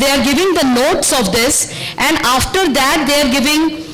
they are giving the notes of this, and after that they are giving,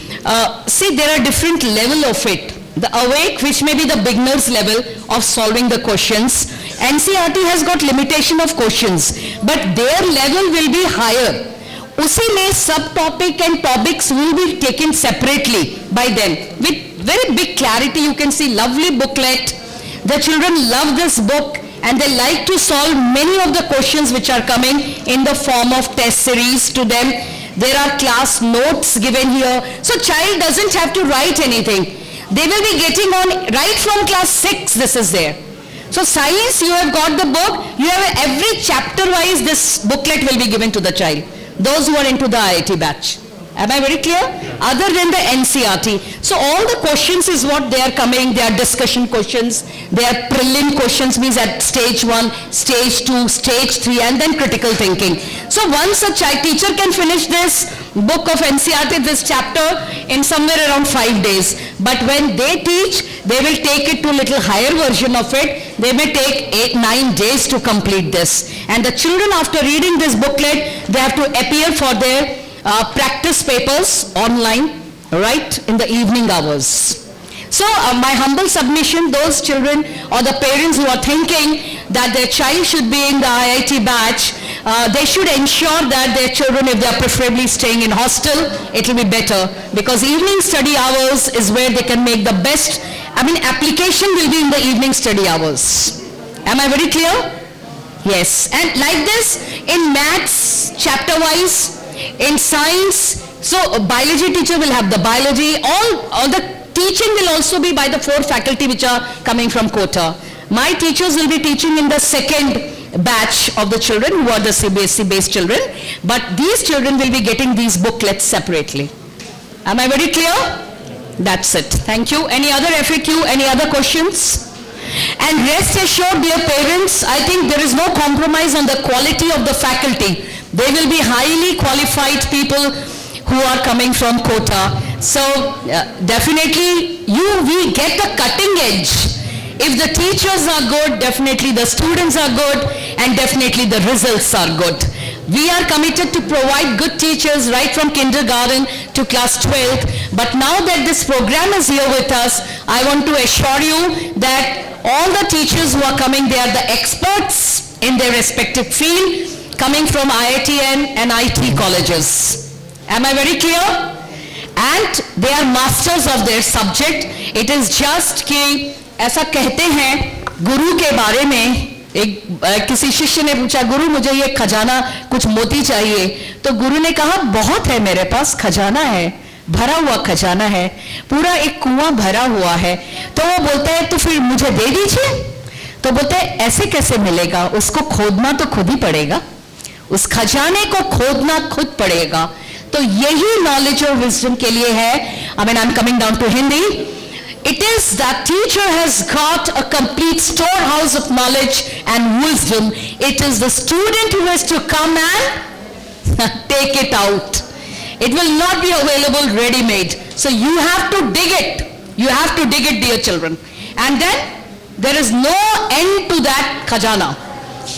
see, there are different level of it. The awake, which may be the beginner's level of solving the questions. NCERT has got limitation of questions, but their level will be higher. उसी में सब topic and topics will be taken separately by them with very big clarity. You can see lovely booklet. The children love this book and they like to solve many of the questions which are coming in the form of test series to them. There are class notes given here. So child doesn't have to write anything. They will be getting on right from class 6, this is there. So science, you have got the book, you have every chapter wise this booklet will be given to the child. Those who are into the IIT batch. Am I very clear? Other than the NCERT. So all the questions is what they are coming. They are discussion questions. They are prelim questions, means at stage 1, stage 2, stage 3, and then critical thinking. So once a teacher can finish this book of NCERT, this chapter, in somewhere around 5 days. But when they teach, they will take it to a little higher version of it. They may take 8-9 days to complete this. And the children, after reading this booklet, they have to appear for their practice papers online, right, in the evening hours. So my humble submission, those children or the parents who are thinking that their child should be in the IIT batch, they should ensure that their children, if they are preferably staying in hostel, it will be better, because evening study hours is where they can make the best, application will be in the evening study hours. Am I very clear? Yes. And like this, in maths, chapter wise, in science, so biology teacher will have the biology, all the teaching will also be by the 4 faculty which are coming from Kota. My teachers will be teaching in the second batch of the children who are the CBSE based children, but these children will be getting these booklets separately. Am I very clear? That's it. Thank you. Any other FAQ, any other questions? And rest assured, dear parents, I think there is no compromise on the quality of the faculty. They will be highly qualified people who are coming from Kota. So definitely we get the cutting edge. If the teachers are good, definitely the students are good, and definitely the results are good. We are committed to provide good teachers right from kindergarten to class 12. But now that this program is here with us, I want to assure you that all the teachers who are coming, they are the experts in their respective field, coming from IITN and IT colleges. Am I very clear? And they are masters of their subject. It is just कि ऐसा कहते हैं गुरु के बारे में, एक किसी शिष्य ने पूछा, गुरु मुझे ये खजाना कुछ मोती चाहिए, तो गुरु ने कहा बहुत है मेरे पास, खजाना है, भरा हुआ खजाना है, पूरा एक कुआं भरा हुआ है। तो वो बोलता है तो फिर मुझे दे दीजिए। तो बोलते हैं ऐसे कैसे मिलेगा, उसको खोदना तो खुद ही पड़ेगा, उस खजाने को खोदना खुद पड़ेगा। तो यही नॉलेज और विजडम के लिए है। I am coming down to Hindi. It is that teacher has got a complete storehouse of knowledge and wisdom. It is the student who has to come and take it out. It will not be available ready-made. So you have to dig it. You have to dig it, dear children. And then there is no end to that khajana.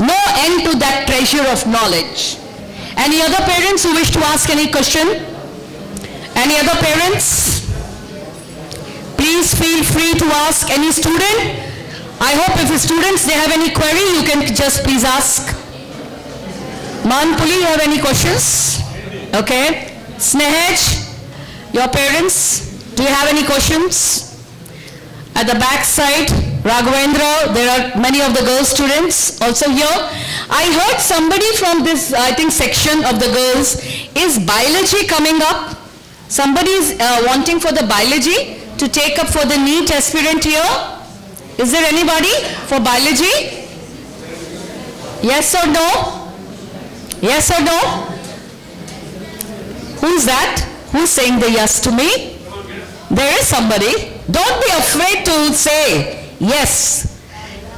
No end to that treasure of knowledge. Any other parents who wish to ask any question? Any other parents? Please feel free to ask any student. I hope if the students, they have any query, you can just please ask. Manpuli, you have any questions? Okay. Snehaj, your parents, do you have any questions? At the back side, Raghavendra, there are many of the girl students also here. I heard somebody from this, I think, section of the girls, is biology coming up? Somebody is wanting for the biology to take up for the NEET aspirant here? Is there anybody for biology? Yes or no? Yes or no? Who's that? Who's saying the yes to me? There is somebody. Don't be afraid to say yes.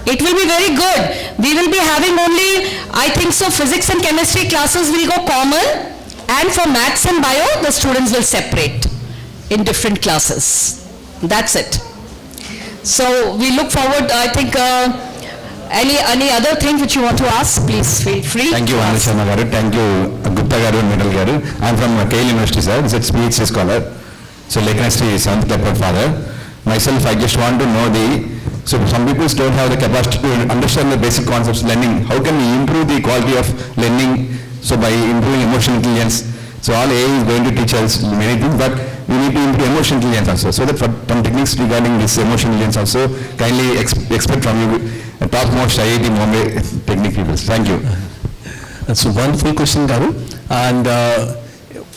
It will be very good. We will be having only, I think so, physics and chemistry classes will go common, and for maths and bio, the students will separate in different classes. That's it. So we look forward, I think, any other thing which you want to ask, please feel free. Thank you, Anusha Nagaru. Thank you. Gupta garu and Middle garu. I'm from Kale University, sir. It's a PhD scholar. So Lekhanastri is 7th level father. Myself, I just want to know so some people don't have the capacity to understand the basic concepts of learning. How can we improve the quality of learning? So by improving emotional intelligence. So all AI is going to teach us many things, but we need to improve emotional intelligence also. So that some techniques regarding this emotional intelligence also, kindly expect from you top-most IIT Bombay technique people. Thank you. That's a wonderful question, Garu. And